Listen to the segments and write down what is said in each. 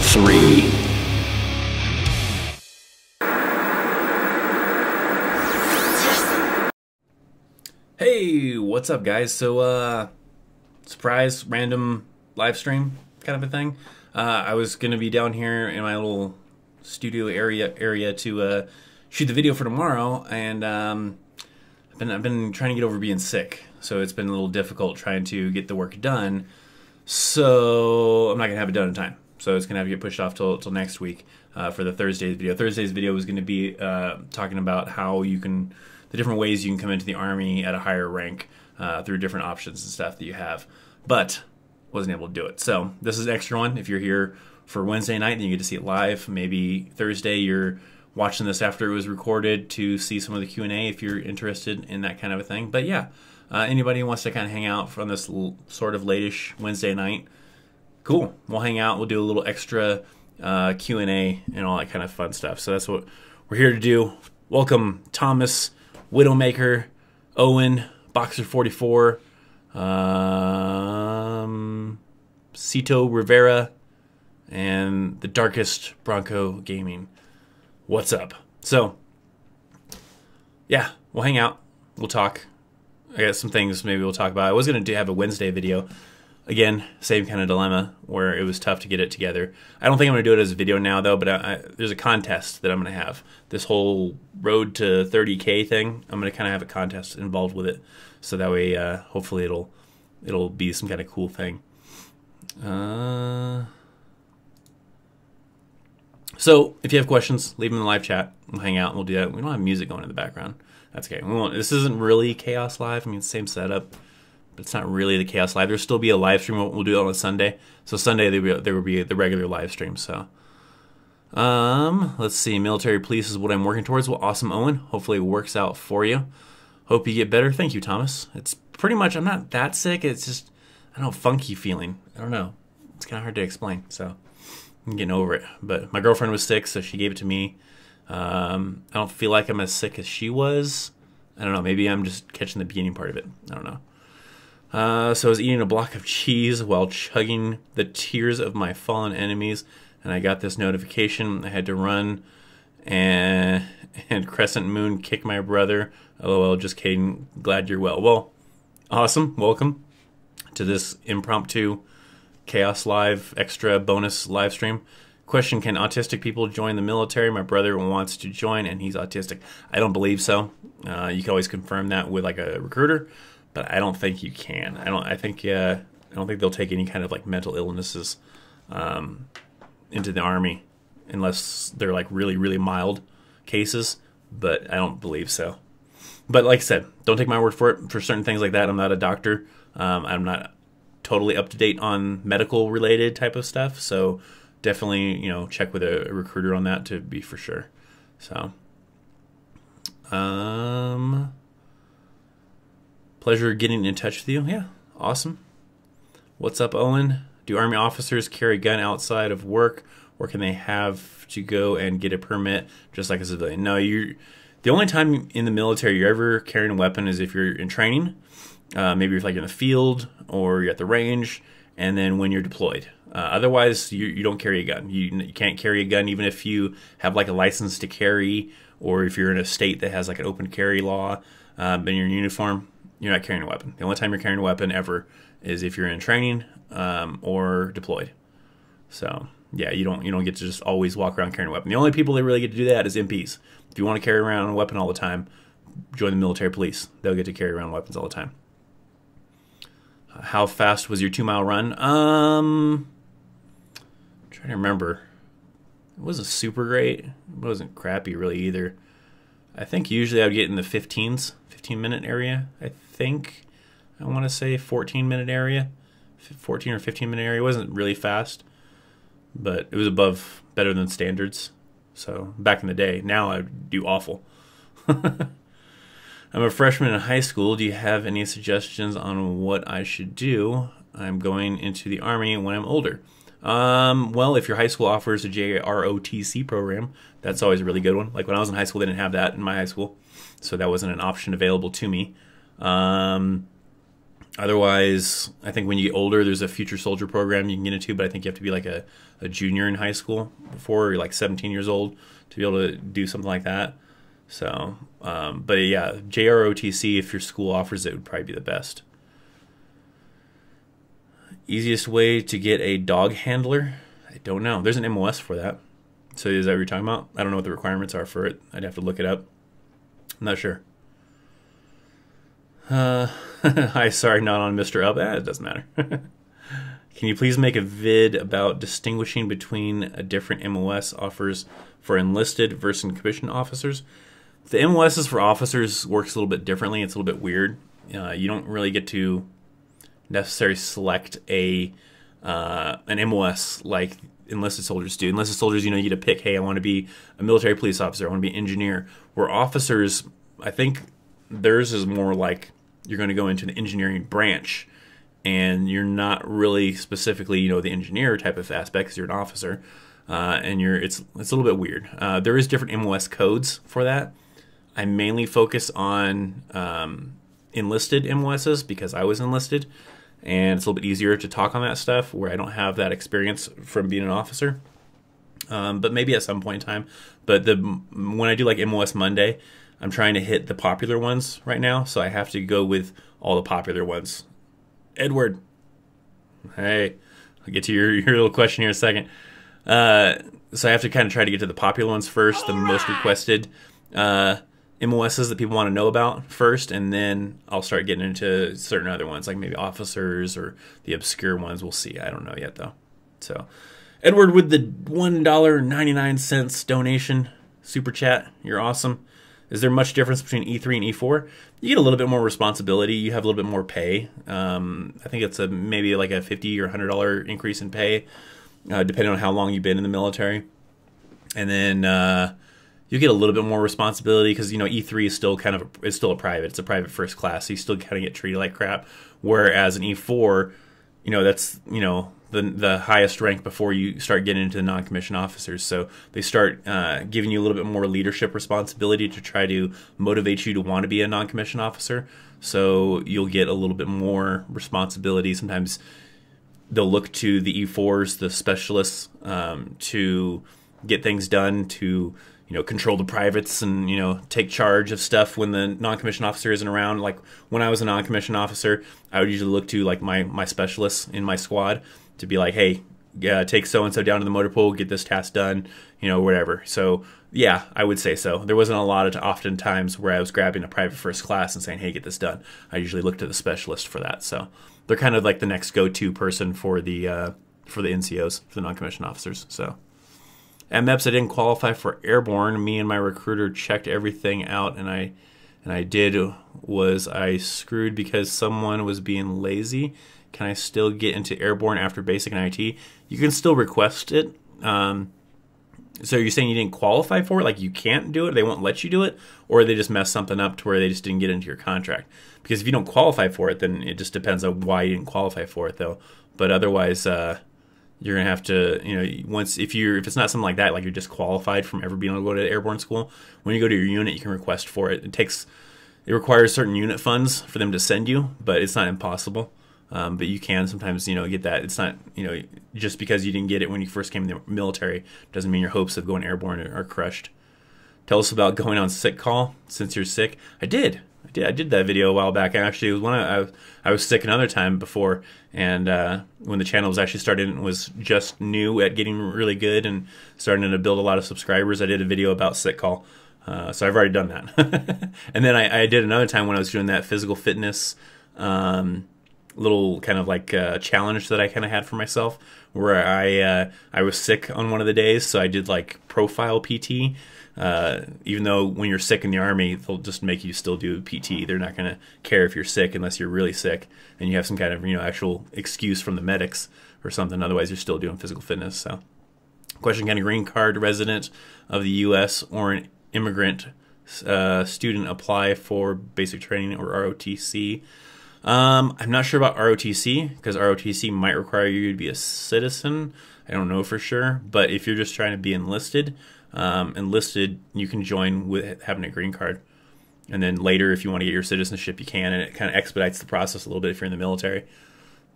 3. Hey, what's up guys? So surprise random live stream kind of a thing. I was gonna be down here in my little studio area to shoot the video for tomorrow, and I've been trying to get over being sick, so it's been a little difficult trying to get the work done. So I'm not gonna have it done in time. So it's gonna have to get pushed off till next week for the Thursday's video. Thursday's video was gonna be talking about how you can, the different ways you can come into the Army at a higher rank through different options and stuff that you have, but wasn't able to do it. So this is an extra one. If you're here for Wednesday night, then you get to see it live. Maybe Thursday you're watching this after it was recorded to see some of the Q&A if you're interested in that kind of a thing. But yeah, anybody who wants to kind of hang out from this sort of late-ish Wednesday night, cool. We'll hang out. We'll do a little extra Q&A and all that kind of fun stuff. So that's what we're here to do. Welcome Thomas, Widowmaker, Owen, Boxer44, Cito Rivera, and the Darkest Bronco Gaming. What's up? So, yeah, we'll hang out. We'll talk. I got some things maybe we'll talk about. I was going to have a Wednesday video. Again, same kind of dilemma where it was tough to get it together. I don't think I'm going to do it as a video now, though, but there's a contest that I'm going to have. This whole road to 30K thing, I'm going to kind of have a contest involved with it. So that way, hopefully it'll be some kind of cool thing. So if you have questions, leave them in the live chat. We'll hang out and we'll do that. We don't have music going in the background. That's okay. We won't. This isn't really Chaos Live. I mean, same setup, but it's not really the Chaos Live. There'll still be a live stream. We'll do it on a Sunday. So Sunday there will be the regular live stream. So let's see. Military police is what I'm working towards. Well, awesome, Owen. Hopefully it works out for you. Hope you get better. Thank you, Thomas. It's pretty much, I'm not that sick. It's just, I don't know, funky feeling. I don't know. It's kind of hard to explain. So I'm getting over it. But my girlfriend was sick, so she gave it to me. I don't feel like I'm as sick as she was. I don't know. Maybe I'm just catching the beginning part of it. I don't know. So I was eating a block of cheese while chugging the tears of my fallen enemies, and I got this notification. I had to run and Crescent Moon kick my brother. LOL, just kidding. Glad you're well. Well, awesome. Welcome to this impromptu Chaos Live extra bonus live stream. Question, can autistic people join the military? My brother wants to join and he's autistic. I don't believe so. You can always confirm that with like a recruiter, but I don't think you can. I don't think they'll take any kind of like mental illnesses into the Army unless they're like really, really mild cases, but I don't believe so. But like I said, don't take my word for it. For certain things like that, I'm not a doctor. I'm not totally up to date on medical related type of stuff. So definitely, check with a recruiter on that to be for sure. So, pleasure getting in touch with you. Yeah, awesome. What's up, Owen? Do Army officers carry a gun outside of work, or can they have to go and get a permit just like a civilian? No, the only time in the military you're ever carrying a weapon is if you're in training. Maybe you're like in the field or you're at the range, and then when you're deployed. Otherwise, you don't carry a gun. You can't carry a gun even if you have like a license to carry, or if you're in a state that has like an open carry law, and you're in uniform, you're not carrying a weapon. The only time you're carrying a weapon ever is if you're in training or deployed. So yeah, you don't get to just always walk around carrying a weapon. The only people that really get to do that is MPs. If you want to carry around a weapon all the time, join the military police. They'll get to carry around weapons all the time. How fast was your 2-mile run? I'm trying to remember. It wasn't super great. It wasn't crappy really either. I think usually I would get in the 15-minute area. I think I want to say 14-minute area. 14 or 15-minute area. It wasn't really fast, but it was better than standards. So back in the day. Now I do awful. I'm a freshman in high school. Do you have any suggestions on what I should do? I'm going into the Army when I'm older. Well, if your high school offers a JROTC program, that's always a really good one. Like when I was in high school, they didn't have that in my high school, so that wasn't an option available to me. Otherwise, I think when you get older, there's a future soldier program you can get into, but I think you have to be like a junior in high school before you're like 17 years old to be able to do something like that. So, but yeah, JROTC, if your school offers it, would probably be the best. Easiest way to get a dog handler? I don't know. There's an MOS for that. So is that what you're talking about? I don't know what the requirements are for it. I'd have to look it up. I'm not sure. Hi, sorry, not on Mr. Up. It doesn't matter. Can you please make a vid about distinguishing between a different MOS offers for enlisted versus commissioned officers? The MOSs for officers works a little bit differently. It's a little bit weird. You don't really get to necessarily select an MOS like enlisted soldiers do. Enlisted soldiers, you get to pick, hey, I want to be a military police officer, I want to be an engineer. Where officers, I think theirs is more like you're going to go into the engineering branch, and you're not really specifically, the engineer type of aspect because you're an officer, and it's a little bit weird. There is different MOS codes for that. I mainly focus on enlisted MOSs because I was enlisted, and it's a little bit easier to talk on that stuff where I don't have that experience from being an officer. But maybe at some point in time. But when I do like MOS Monday, I'm trying to hit the popular ones right now, so I have to go with all the popular ones. Edward, hey, I'll get to your little question here in a second. So I have to kind of try to get to the popular ones first, the most requested MOSs that people want to know about first, and then I'll start getting into certain other ones, like maybe officers or the obscure ones. We'll see. I don't know yet, though. So, Edward with the $1.99 donation, super chat. You're awesome. Is there much difference between E3 and E4? You get a little bit more responsibility. You have a little bit more pay. I think it's maybe like a $50 or $100 increase in pay, depending on how long you've been in the military. And then you get a little bit more responsibility because E3 is still it's still a private. It's a private first class, so you still kind of get treated like crap. Whereas an E4, that's the highest rank before you start getting into the non-commissioned officers. So they start giving you a little bit more leadership responsibility to try to motivate you to want to be a non-commissioned officer. So you'll get a little bit more responsibility. Sometimes they'll look to the E4s, the specialists, to get things done, to control the privates and, take charge of stuff when the non-commissioned officer isn't around. Like when I was a non-commissioned officer, I would usually look to like my specialists in my squad to be like, hey, take so-and-so down to the motor pool, get this task done, whatever. So yeah, I would say so. There wasn't a lot of often times where I was grabbing a private first class and saying, hey, get this done. I usually look to the specialist for that. So they're kind of like the next go-to person for the NCOs, for the non-commissioned officers. So at MEPS, I didn't qualify for airborne. Me and my recruiter checked everything out, and I screwed because someone was being lazy. Can I still get into airborne after basic and IT? You can still request it. So you're saying you didn't qualify for it? Like you can't do it? They won't let you do it? Or they just messed something up to where they just didn't get into your contract? Because if you don't qualify for it, then it just depends on why you didn't qualify for it, though. But otherwise, you're gonna have to, if it's not something like that, like you're disqualified from ever being able to go to airborne school, when you go to your unit, you can request for it. It requires certain unit funds for them to send you, but it's not impossible. But you can sometimes, get that. It's not, just because you didn't get it when you first came in the military doesn't mean your hopes of going airborne are crushed. Tell us about going on sick call since you're sick. I did that video a while back. Actually, it was I was sick another time before, and when the channel was actually started and was just new at getting really good and starting to build a lot of subscribers, I did a video about sick call. So I've already done that. And then I did another time when I was doing that physical fitness little kind of like challenge that I kind of had for myself, where I was sick on one of the days, so I did like profile PT. Even though when you're sick in the Army, they'll just make you still do PT. They're not going to care if you're sick unless you're really sick and you have some kind of actual excuse from the medics or something. Otherwise, you're still doing physical fitness. So, question: can a green card resident of the U.S. or an immigrant student apply for basic training or ROTC? I'm not sure about ROTC because ROTC might require you to be a citizen. I don't know for sure, but if you're just trying to be enlisted, you can join with having a green card. And then later, if you want to get your citizenship, you can, and it kind of expedites the process a little bit if you're in the military.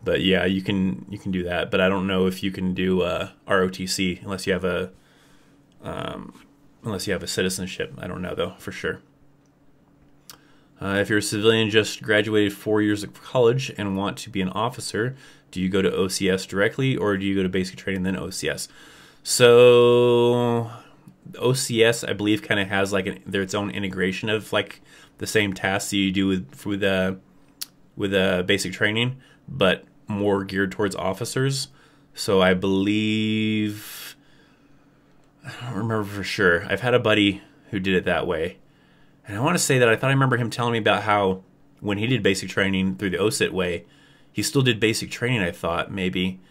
But yeah, you can do that. But I don't know if you can do ROTC unless you have a citizenship. I don't know though for sure. If you're a civilian just graduated 4 years of college and want to be an officer, do you go to OCS directly or do you go to basic training then OCS? So OCS, I believe, kind of has like its own integration of like the same tasks that you do with basic training, but more geared towards officers. So I believe, I don't remember for sure. I've had a buddy who did it that way. And I want to say that I thought I remember him telling me about how when he did basic training through the OSIT way, he still did basic training, I thought, maybe,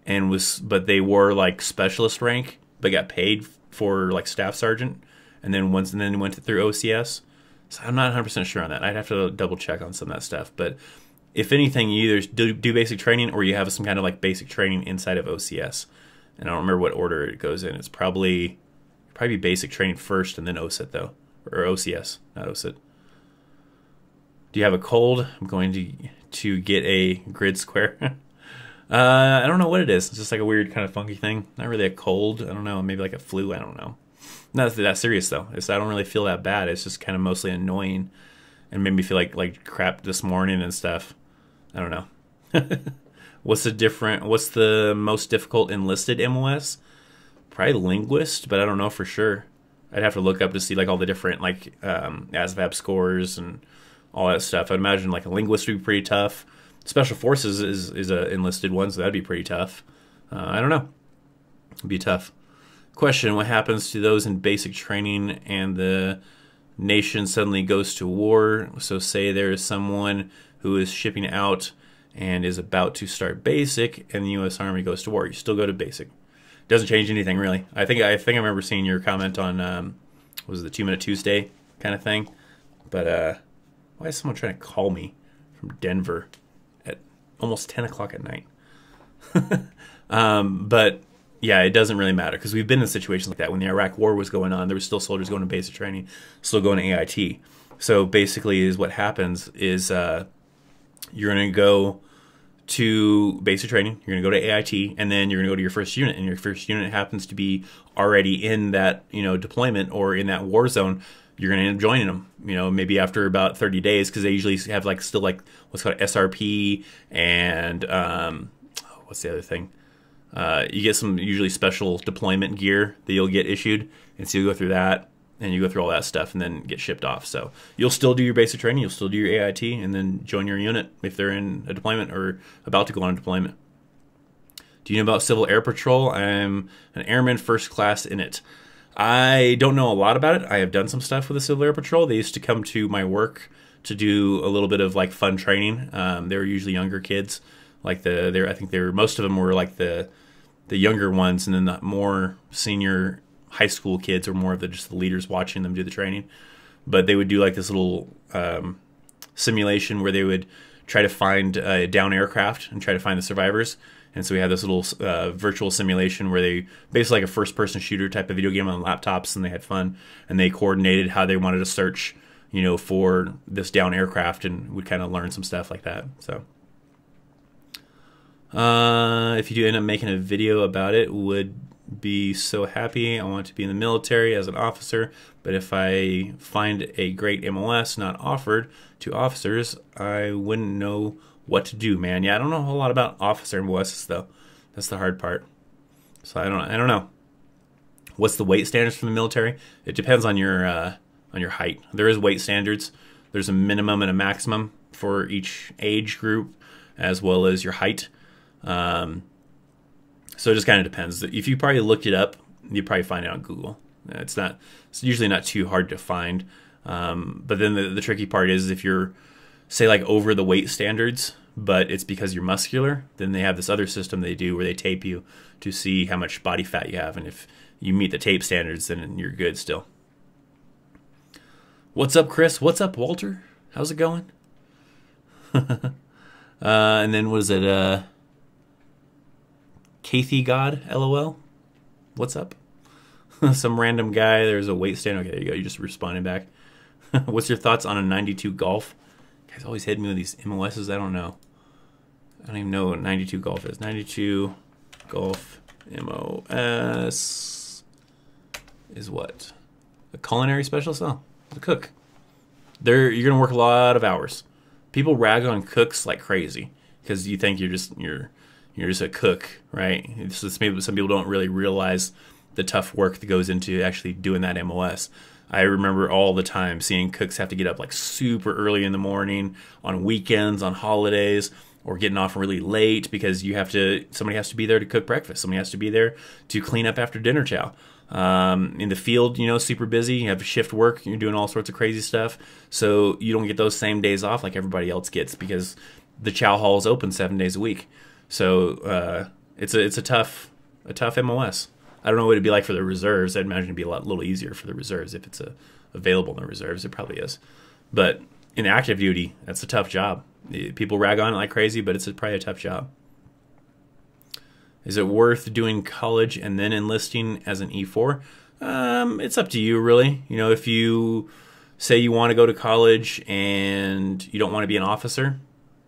but they were like specialist rank, but got paid for like staff sergeant, and then went through OCS. So I'm not 100% sure on that. I'd have to double check on some of that stuff. But if anything, you either do basic training or you have some kind of like basic training inside of OCS. And I don't remember what order it goes in. It's probably basic training first and then OSIT though. Or OCS, not OSIT. Do you have a cold? I'm going to get a grid square. I don't know what it is. It's just like a weird kind of funky thing. Not really a cold. I don't know. Maybe like a flu. I don't know. Not that serious though. I don't really feel that bad. It's just kind of mostly annoying and made me feel like crap this morning and stuff. I don't know. What's the most difficult enlisted MOS? Probably linguist, but I don't know for sure. I'd have to look up to see like all the different like ASVAB scores and all that stuff. I'd imagine like a linguist would be pretty tough. Special forces is a enlisted one, so that'd be pretty tough. I don't know. It'd be tough. Question: what happens to those in basic training and the nation suddenly goes to war? So say there is someone who is shipping out and is about to start basic, and the U.S. Army goes to war. You still go to basic. Doesn't change anything really. I think I remember seeing your comment on was it the 2 Minute Tuesday kind of thing. But why is someone trying to call me from Denver at almost 10 o'clock at night? But yeah, it doesn't really matter because we've been in situations like that. When the Iraq War was going on, there were still soldiers going to basic training, still going to AIT. So basically, is what happens is you're going to go to basic training, you're going to go to AIT, and then you're going to go to your first unit, and your first unit happens to be already in that deployment or in that war zone. You're going to end up joining them, maybe after about 30 days, because they usually have still what's called SRP and what's the other thing? You get some usually special deployment gear that you'll get issued, and so you go through that, and you go through all that stuff, and then get shipped off. So you'll still do your basic training, you'll still do your AIT, and then join your unit if they're in a deployment or about to go on a deployment. Do you know about Civil Air Patrol? I'm an airman first class in it. I don't know a lot about it. I have done some stuff with the Civil Air Patrol. They used to come to my work to do a little bit of fun training. They were usually younger kids. I think most of them were the younger ones, and then the more senior high school kids were more of just the leaders watching them do the training. But they would do this little simulation where they would try to find a down aircraft and try to find the survivors. And so we had this little virtual simulation where they basically like a first-person shooter type of video game on laptops, and they had fun, and they coordinated how they wanted to search, for this down aircraft, and would kind of learn some stuff like that. So, if you do end up making a video about it, would be so happy. I want to be in the military as an officer, but if I find a great MOS not offered to officers, I wouldn't know what to do, man. Yeah, I don't know a whole lot about officer MOSs though. That's the hard part. So I don't know. What's the weight standards for the military? It depends on your height. There is weight standards. There's a minimum and a maximum for each age group, as well as your height. So it just kind of depends. If you probably looked it up, you probably find it on Google. It's usually not too hard to find. But then the tricky part is if you're, say, over the weight standards, but it's because you're muscular, then they have this other system they do where they tape you to see how much body fat you have. And if you meet the tape standards, then you're good still. What's up, Chris? What's up, Walter? How's it going? And then what is it? Kathy God, LOL. What's up? Some random guy. There's a weight standard. Okay, there you go. You're just responding back. What's your thoughts on a 92 Golf? Guys always hit me with these MOSs. I don't know. I don't even know what 92 Golf is. 92 Golf MOS is what? A culinary specialist? Oh, a cook. You're gonna work a lot of hours. People rag on cooks like crazy because you think you're just a cook, right? Some people don't really realize the tough work that goes into actually doing that MOS. I remember all the time seeing cooks have to get up like super early in the morning, on weekends, on holidays, or getting off really late because somebody has to be there to cook breakfast. Somebody has to be there to clean up after dinner chow. In the field, super busy. You have shift work. You're doing all sorts of crazy stuff. So you don't get those same days off like everybody else gets because the chow hall is open 7 days a week. So it's a tough MOS. I don't know what it'd be like for the reserves. I'd imagine it'd be a little easier for the reserves if it's available in the reserves. It probably is. But in active duty, that's a tough job. People rag on it like crazy, but it's probably a tough job. Is it worth doing college and then enlisting as an E4? It's up to you, really. If you say you want to go to college and you don't want to be an officer,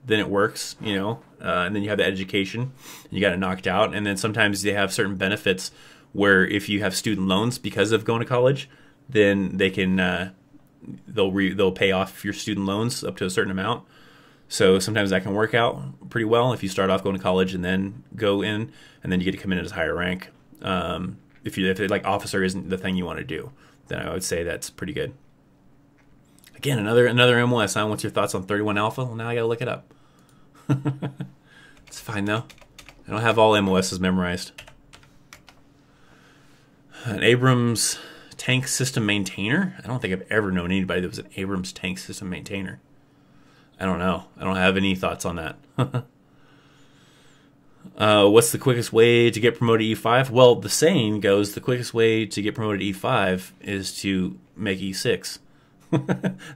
then it works, and then you have the education, and you got it knocked out. And then sometimes they have certain benefits where if you have student loans because of going to college, then they can they'll pay off your student loans up to a certain amount. So sometimes that can work out pretty well if you start off going to college and then go in, and then you get to come in as a higher rank. If like officer isn't the thing you want to do, then I would say that's pretty good. Again, another MOS. What's your thoughts on 31 Alpha? Well, now I gotta look it up. It's fine though. I don't have all MOSs memorized. An Abrams tank system maintainer? I don't think I've ever known anybody that was an Abrams tank system maintainer. I don't know. I don't have any thoughts on that. What's the quickest way to get promoted to E5? Well, the saying goes the quickest way to get promoted to E5 is to make E6.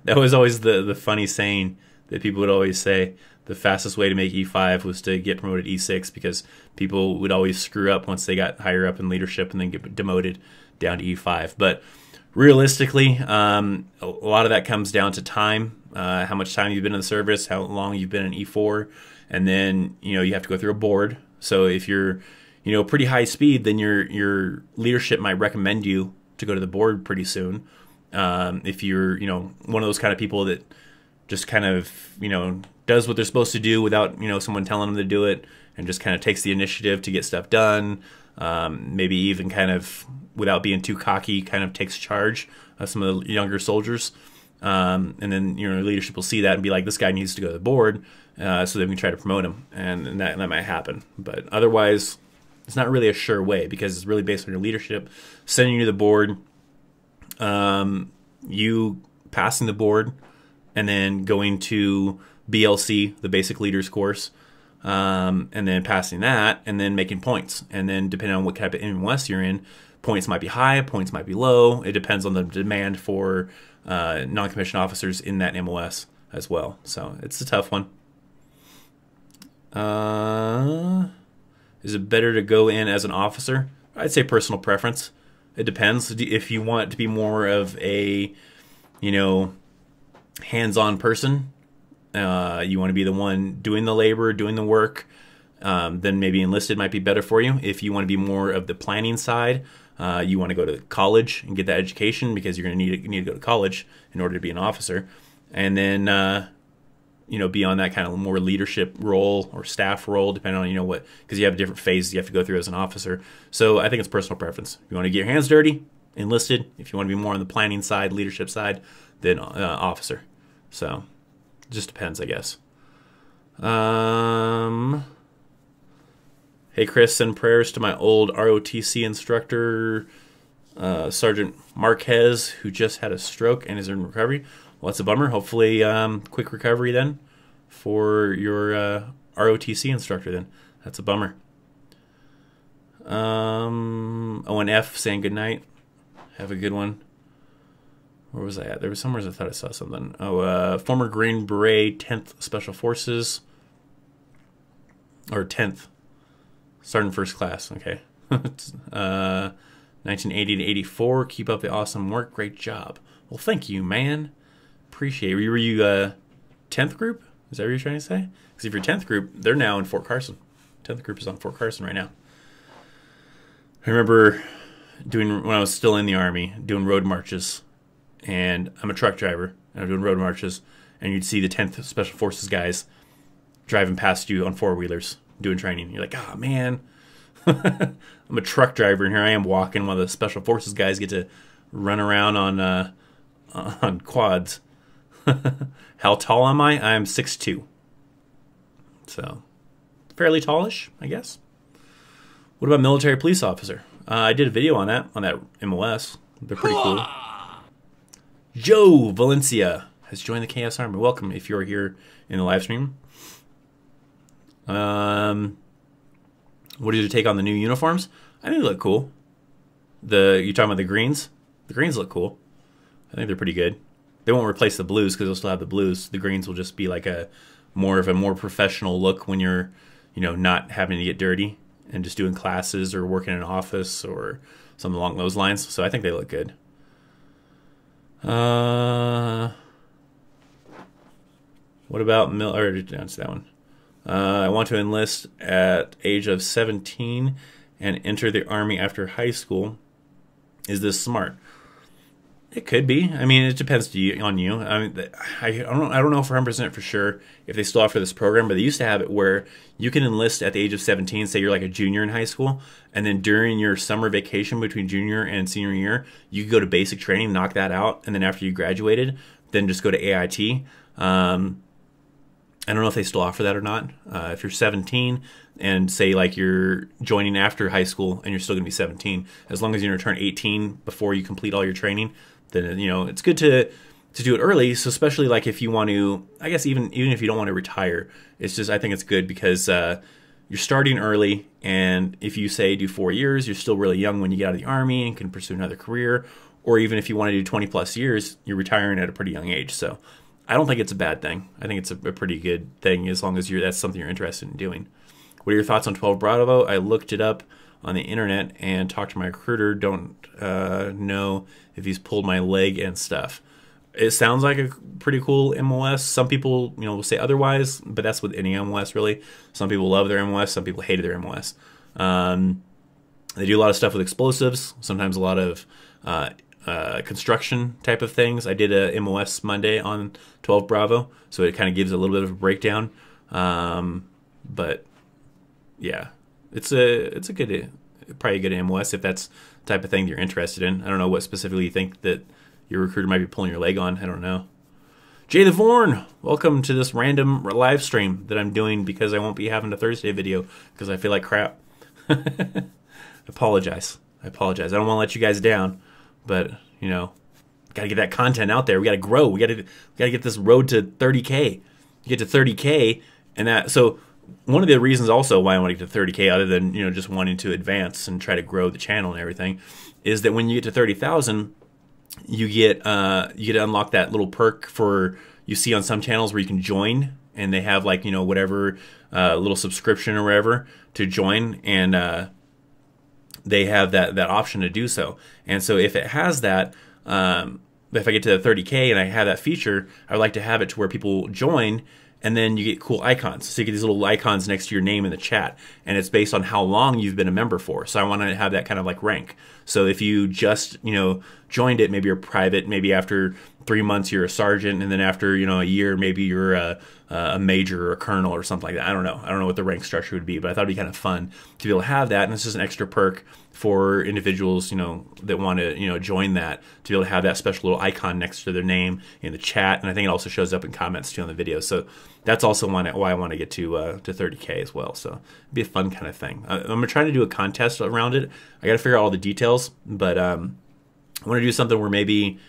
That was always the funny saying that people would always say. The fastest way to make E5 was to get promoted to E6 because people would always screw up once they got higher up in leadership and then get demoted down to E5. But realistically, a lot of that comes down to time, how much time you've been in the service, how long you've been in E4, and then you have to go through a board. So if you're pretty high speed, then your leadership might recommend you to go to the board pretty soon. If you're one of those kind of people that just kind of does what they're supposed to do without someone telling them to do it, and just kind of takes the initiative to get stuff done, maybe even kind of without being too cocky kind of takes charge of some of the younger soldiers, and then leadership will see that and be like, this guy needs to go to the board, so they can try to promote him, and that might happen. But otherwise it's not really a sure way because it's really based on your leadership sending you to the board, you passing the board, and then going to BLC, the basic leaders course, and then passing that, and then making points. And then depending on what type of MOS you're in, points might be high, points might be low. It depends on the demand for non-commissioned officers in that MOS as well. So it's a tough one. Is it better to go in as an officer? I'd say personal preference. It depends. If you want to be more of a, hands-on person, you want to be the one doing the labor, doing the work, then maybe enlisted might be better for you. If you want to be more of the planning side, you want to go to college and get that education because you're going to need to go to college in order to be an officer, and then be on that kind of more leadership role or staff role, depending on what, because you have different phases you have to go through as an officer. So I think it's personal preference. If you want to get your hands dirty, enlisted. If you want to be more on the planning side, leadership side, then officer. So it just depends, I guess. Hey Chris, send prayers to my old ROTC instructor, Sergeant Marquez, who just had a stroke and is in recovery. Well, that's a bummer. Hopefully quick recovery then for your ROTC instructor then. That's a bummer. Owen F saying good night. Have a good one. Where was I at? There was somewhere I thought I saw something. Oh, former Green Beret 10th Special Forces. Or 10th. Starting first class. Okay. 1980 to 84. Keep up the awesome work. Great job. Well, thank you, man. appreciate. Were you 10th group? Is that what you're trying to say? Because if you're 10th group, they're now in Fort Carson. 10th group is on Fort Carson right now. I remember doing, when I was still in the Army, doing road marches. And I'm a truck driver, and I'm doing road marches. And you'd see the 10th Special Forces guys driving past you on four-wheelers doing training. You're like, oh, man. I'm a truck driver, and here I am walking while the Special Forces guys get to run around on quads. How tall am I? I'm 6'2". So, fairly tallish, I guess. What about military police officer? I did a video on that MOS. They're pretty cool. Joe Valencia has joined the Chaos Army. Welcome if you're here in the live stream. What did you take on the new uniforms? I think they look cool. You talking about the greens? The greens look cool. I think they're pretty good. They won't replace the blues because they'll still have the blues. The greens will just be like more professional look when you're, not having to get dirty and just doing classes or working in an office or something along those lines. So I think they look good. What about I already answered that one. I want to enlist at age of 17 and enter the Army after high school. Is this smart? It could be. I mean, it depends on you. I mean, I don't know for 100% for sure if they still offer this program, but they used to have it where you can enlist at the age of 17, say you're like a junior in high school, and then during your summer vacation between junior and senior year, you could go to basic training, knock that out, and then after you graduated, then just go to AIT. I don't know if they still offer that or not. If you're 17 and say like you're joining after high school and you're still going to be 17, as long as you turn 18 before you complete all your training, then it's good to do it early. So especially like if you want to, I guess even if you don't want to retire, it's just I think it's good because you're starting early, and if you say do 4 years, you're still really young when you get out of the Army and can pursue another career. Or even if you want to do 20 plus years, you're retiring at a pretty young age. So I don't think it's a bad thing. I think it's a pretty good thing as long as that's something you're interested in doing. What are your thoughts on 12 Bravo? I looked it up on the internet and talked to my recruiter. Don't know if he's pulled my leg and stuff. It sounds like a pretty cool MOS. Some people, will say otherwise, but that's with any MOS really. Some people love their MOS. Some people hated their MOS. They do a lot of stuff with explosives. Sometimes a lot of construction type of things. I did a MOS Monday on 12 Bravo, so it kind of gives a little bit of a breakdown. But yeah, it's a good, probably a good MOS if that's the type of thing you're interested in. I don't know what specifically you think that your recruiter might be pulling your leg on. I don't know. Jay the Vorn, welcome to this random live stream that I'm doing because I won't be having a Thursday video because I feel like crap. I apologize. I don't want to let you guys down. But, gotta get that content out there. We gotta grow. We gotta get this road to 30K. You get to 30K, and so one of the reasons also why I want to get to 30K, other than just wanting to advance and try to grow the channel and everything, is that when you get to 30,000, you get to unlock that little perk you see on some channels where you can join, and they have like whatever little subscription or whatever to join, and they have that option to do so. And so if it has that, if I get to 30K and I have that feature, I would like to have it to where people join, and then you get cool icons. So you get these little icons next to your name in the chat, and it's based on how long you've been a member for. So I want to have that kind of like rank. So if you just, joined it, maybe you're private, maybe after 3 months you're a sergeant, and then after, a year, maybe you're a major or a colonel or something like that. I don't know what the rank structure would be, but I thought it'd be kind of fun to be able to have that. And it's just an extra perk for individuals, that want to, join that, to be able to have that special little icon next to their name in the chat. And I think it also shows up in comments too on the video. So that's also why I want to get to 30K as well. So it'd be a fun kind of thing. I'm trying to do a contest around it. I got to figure out all the details, but I want to do something where maybe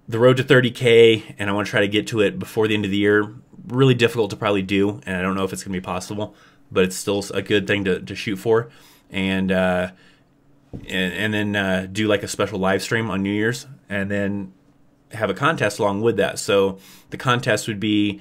the road to 30K, and I want to try to get to it before the end of the year. Really difficult to probably do, and I don't know if it's going to be possible, but it's still a good thing to shoot for. And then do like a special live stream on New Year's, and then have a contest along with that. So the contest would be,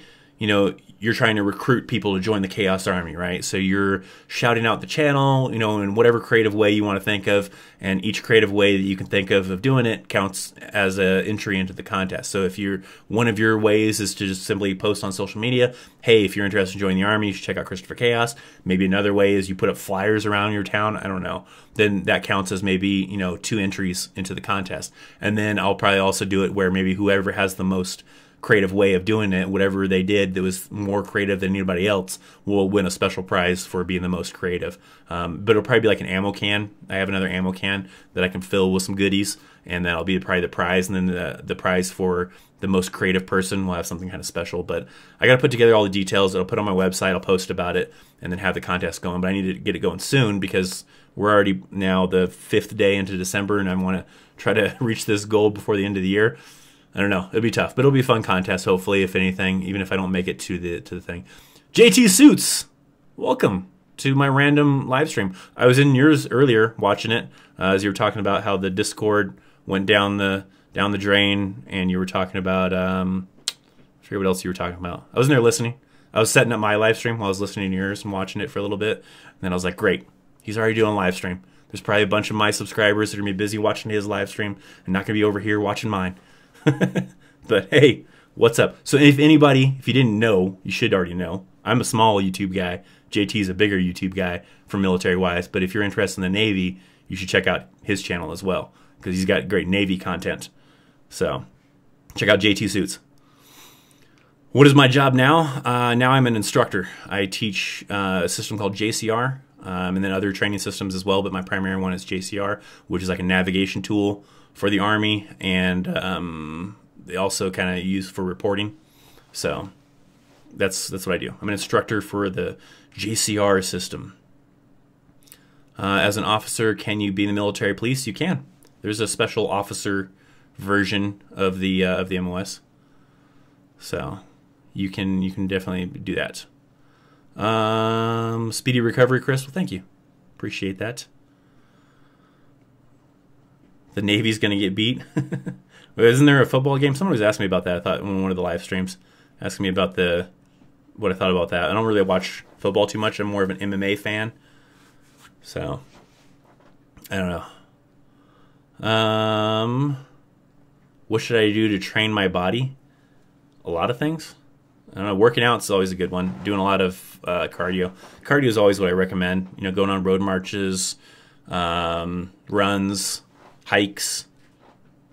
you're trying to recruit people to join the Chaos Army, right? So you're shouting out the channel, you know, in whatever creative way you want to think of, and each creative way that you can think of doing it counts as an entry into the contest. So if one of your ways is to just simply post on social media, hey, if you're interested in joining the Army, you should check out ThatChrisChaos. Maybe another way is you put up flyers around your town, I don't know. Then that counts as maybe, you know, 2 entries into the contest. And then I'll probably also do it where maybe whoever has the most creative way of doing it, whatever they did that was more creative than anybody else, will win a special prize for being the most creative. But it'll probably be like an ammo can. I have another ammo can that I can fill with some goodies, and that'll be probably the prize. And then the prize for the most creative person will have something kind of special. But I got to put together all the details. I'll put on my website. I'll post about it, and then have the contest going. But I need to get it going soon because we're already now the 5th day into December, and I want to try to reach this goal before the end of the year. I don't know. It'll be tough, but it'll be a fun contest, hopefully, if anything, even if I don't make it to the thing. JT Suits, welcome to my random live stream. I was in yours earlier watching it as you were talking about how the Discord went down the drain, and you were talking about I forget what else you were talking about. I was in there listening. I was setting up my live stream while I was listening to yours and watching it for a little bit, and then I was like, great, he's already doing a live stream. There's probably a bunch of my subscribers that are going to be busy watching his live stream and not going to be over here watching mine. But hey, what's up? So if anybody, if you didn't know, you should already know. I'm a small YouTube guy. JT's a bigger YouTube guy for military-wise. But if you're interested in the Navy, you should check out his channel as well because he's got great Navy content. So check out JT Suits. What is my job now? Now I'm an instructor. I teach a system called JCR and then other training systems as well. But my primary one is JCR, which is like a navigation tool for the Army, and they also kind of use for reporting. So that's what I do. I'm an instructor for the JCR system. As an officer, can you be in the military police? You can. There's a special officer version of the MOS, so you can definitely do that. Speedy recovery, Chris. Well, thank you. Appreciate that. The Navy's going to get beat. Isn't there a football game? Someone was asking me about that. I thought in one of the live streams, asking me about what I thought about that. I don't really watch football too much. I'm more of an MMA fan. So, I don't know. What should I do to train my body? A lot of things. I don't know. Working out is always a good one. Doing a lot of cardio. Cardio is always what I recommend. You know, going on road marches, runs, hikes.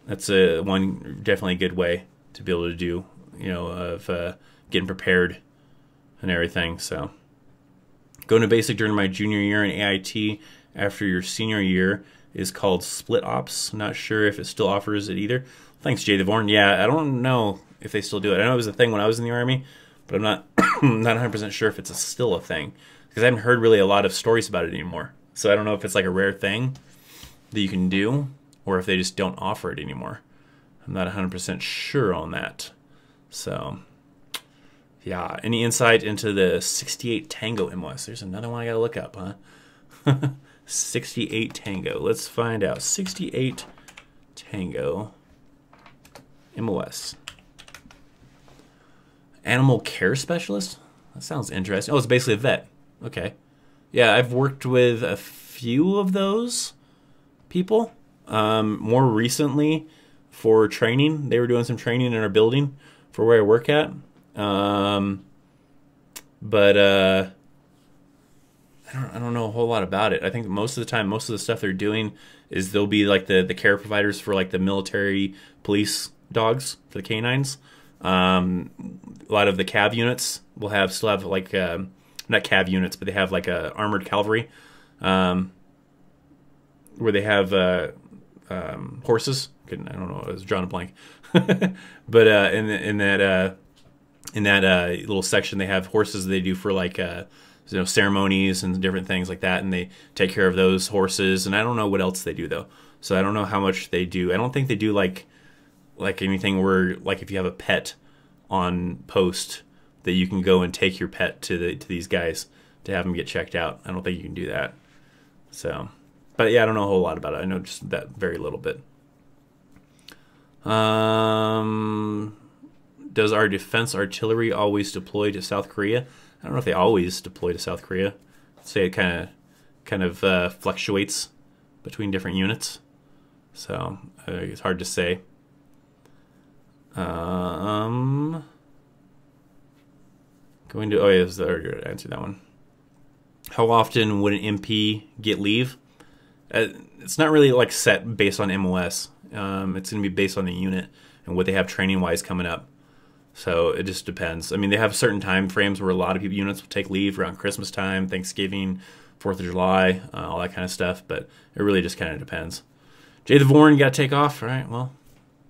That's definitely a good way to be able to do, you know, of getting prepared and everything. So going to basic during my junior year in AIT after your senior year is called Split Ops. I'm not sure if it still offers it either. Thanks, Jay DeVorn. Yeah, I don't know if they still do it. I know it was a thing when I was in the Army, but I'm not 100% sure if it's still a thing because I haven't heard really a lot of stories about it anymore. So I don't know if it's like a rare thing that you can do, or if they just don't offer it anymore. I'm not 100% sure on that. So, yeah. Any insight into the 68 Tango MOS? There's another one I gotta look up, huh? 68 Tango. Let's find out. 68 Tango MOS. Animal care specialist? That sounds interesting. Oh, it's basically a vet. Okay. Yeah, I've worked with a few of those people. More recently for training. They were doing some training in our building for where I work at. But I don't know a whole lot about it. I think most of the time, most of the stuff they're doing is they'll be like the care providers for like the military police dogs, for the canines. A lot of the cav units will still have like, not cav units, but they have like a armored cavalry, where they have, horses. I don't know. I was drawing a blank, but in that little section, they have horses they do for like ceremonies and different things like that, and they take care of those horses. And I don't know what else they do though, so I don't know how much they do. I don't think they do like anything where like if you have a pet on post that you can go and take your pet to these guys to have them get checked out. I don't think you can do that. So. But yeah, I don't know a whole lot about it. I know just that very little bit. Does our defense artillery always deploy to South Korea? I don't know if they always deploy to South Korea. I'd say it kind of fluctuates between different units. So it's hard to say. Going to, oh yeah, I already answered that one. How often would an MP get leave? It's not really like set based on MOS. It's going to be based on the unit and what they have training wise coming up. So it just depends. I mean, they have certain time frames where a lot of units will take leave around Christmas time, Thanksgiving, 4th of July, all that kind of stuff. But it really just kind of depends. Jay the Vorn, you got to take off. All right, well,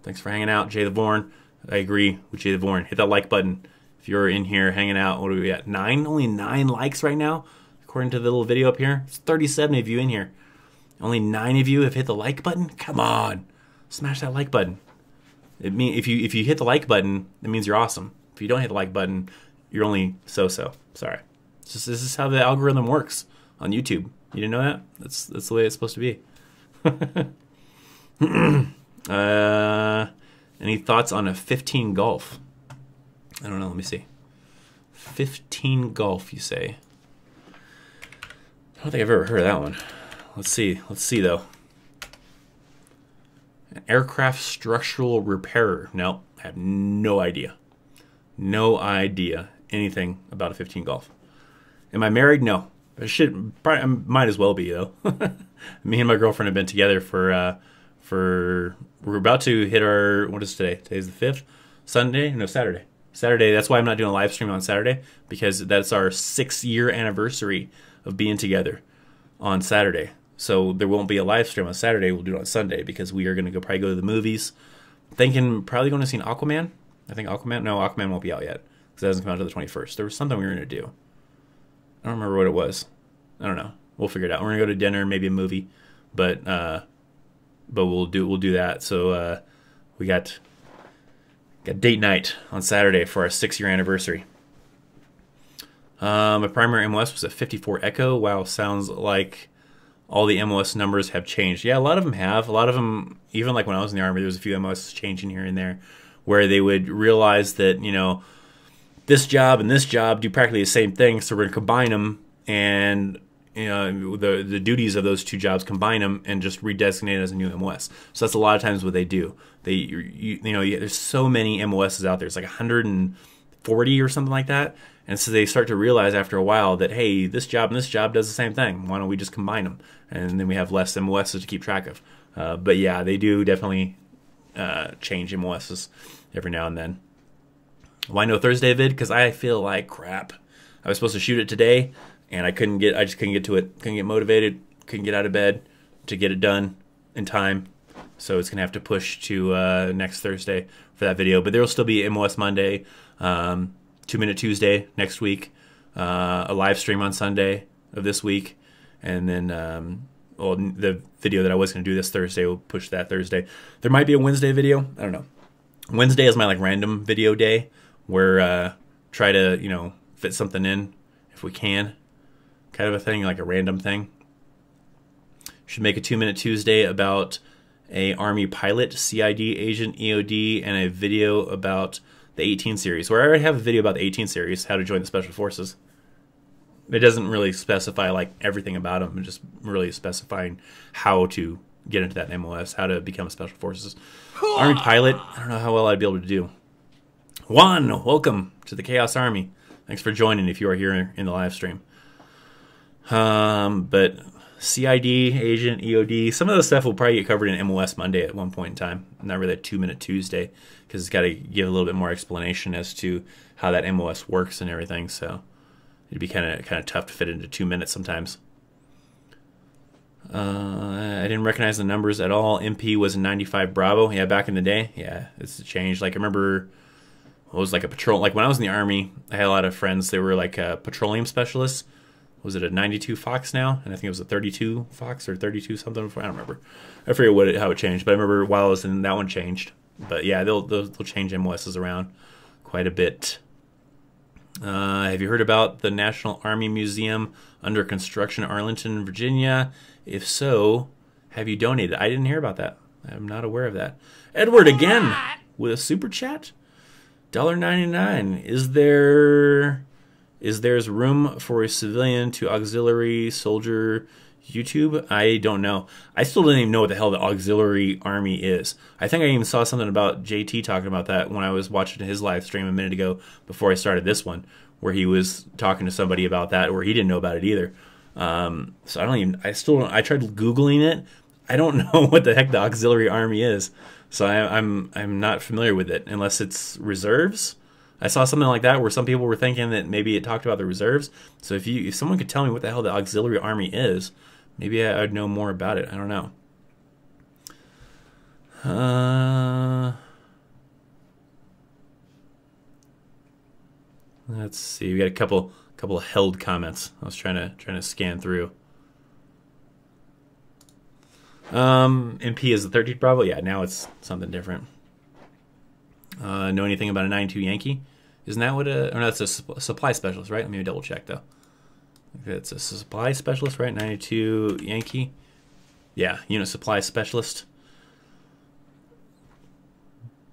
thanks for hanging out, Jay the Vorn. I agree with Jay the Vorn. Hit that like button if you're in here hanging out. What are we at? 9? Only 9 likes right now, according to the little video up here. It's 37 of you in here. Only 9 of you have hit the like button? Come on. Smash that like button. It mean if you hit the like button, that means you're awesome. If you don't hit the like button, you're only so-so. Sorry. This is how the algorithm works on YouTube. You didn't know that? That's the way it's supposed to be. Any thoughts on a 15 Golf? I don't know. Let me see. 15 Golf, you say? I don't think I've ever heard of that one. Let's see. Let's see, though. An aircraft structural repairer. No, I have no idea. No idea anything about a 15 Golf. Am I married? No. I might as well be, though. Me and my girlfriend have been together for we're about to hit our, what is today? Today's the 5th? Sunday? No, Saturday. Saturday, that's why I'm not doing a live stream on Saturday, because that's our 6-year anniversary of being together on Saturday. So there won't be a live stream on Saturday. We'll do it on Sunday because we are going to probably go to the movies. Thinking probably going to see an Aquaman. I think Aquaman. No, Aquaman won't be out yet because it doesn't come out until the 21st. There was something we were going to do. I don't remember what it was. I don't know. We'll figure it out. We're going to go to dinner, maybe a movie, but we'll do that. So we got date night on Saturday for our 6-year anniversary. My primary MOS was a 54 Echo. Wow, sounds like all the MOS numbers have changed. Yeah, a lot of them have. A lot of them, even like when I was in the Army, there was a few MOS changing here and there where they would realize that, you know, this job and this job do practically the same thing, so we're going to combine them, and you know, the duties of those two jobs, combine them and just redesignate it as a new MOS. So that's a lot of times what they do. There's so many MOSs out there. It's like 140 or something like that. And so they start to realize after a while that, hey, this job and this job does the same thing. Why don't we just combine them? And then we have less MOSs to keep track of. But yeah, they do definitely change MOSs every now and then. Why no Thursday vid? Because I feel like crap. I was supposed to shoot it today, and I just couldn't get to it. Couldn't get motivated. Couldn't get out of bed to get it done in time. So it's going to have to push to next Thursday for that video. But there will still be MOS Monday, 2-Minute Tuesday next week, a live stream on Sunday of this week, and then the video that I was going to do this Thursday will push that Thursday. There might be a Wednesday video. I don't know. Wednesday is my like random video day where try to, you know, fit something in if we can, kind of a thing, like a random thing. Should make a 2-Minute Tuesday about a Army pilot, CID agent, EOD, and a video about the 18 series, where I already have a video about the 18 series, how to join the Special Forces. It doesn't really specify like everything about them, it's just really specifying how to get into that MOS, how to become a Special Forces. Army pilot, I don't know how well I'd be able to do. Juan, welcome to the Chaos Army. Thanks for joining if you are here in the live stream. But CID, agent, EOD, some of those stuff will probably get covered in MOS Monday at one point in time. Not really a 2-Minute Tuesday, because it's got to give a little bit more explanation as to how that MOS works and everything. So it'd be kind of tough to fit into 2 minutes sometimes. I didn't recognize the numbers at all. MP was a 95 Bravo. Yeah, back in the day. Yeah, it's changed. Like I remember, it was like a patrol. Like when I was in the Army, I had a lot of friends. They were like petroleum specialists. Was it a 92 Fox now? And I think it was a 32 Fox or 32 something before. I don't remember. I forget how it changed. But I remember while I was in, that one changed. But yeah, they'll change MOSs around quite a bit. Have you heard about the National Army Museum under construction in Arlington, Virginia? If so, have you donated? I didn't hear about that. I'm not aware of that. Edward again with a super chat. $1.99. Is there's room for a civilian to auxiliary soldier YouTube? I don't know. I still don't even know what the hell the auxiliary army is. I think I even saw something about JT talking about that when I was watching his live stream a minute ago before I started this one, where he was talking to somebody about that, where he didn't know about it either. So I tried Googling it. I don't know what the heck the auxiliary army is. So I'm not familiar with it unless it's reserves. I saw something like that where some people were thinking that maybe it talked about the reserves. So if someone could tell me what the hell the auxiliary army is, maybe I'd know more about it. I don't know. Let's see. We got a couple of held comments. I was trying to scan through. MP is the 13th Bravo. Yeah, now it's something different. Know anything about a 92 Yankee? Isn't that what a... Or no, that's a supply specialist, right? Let me double check, though. It's a supply specialist, right? 92 Yankee. Yeah, unit supply specialist.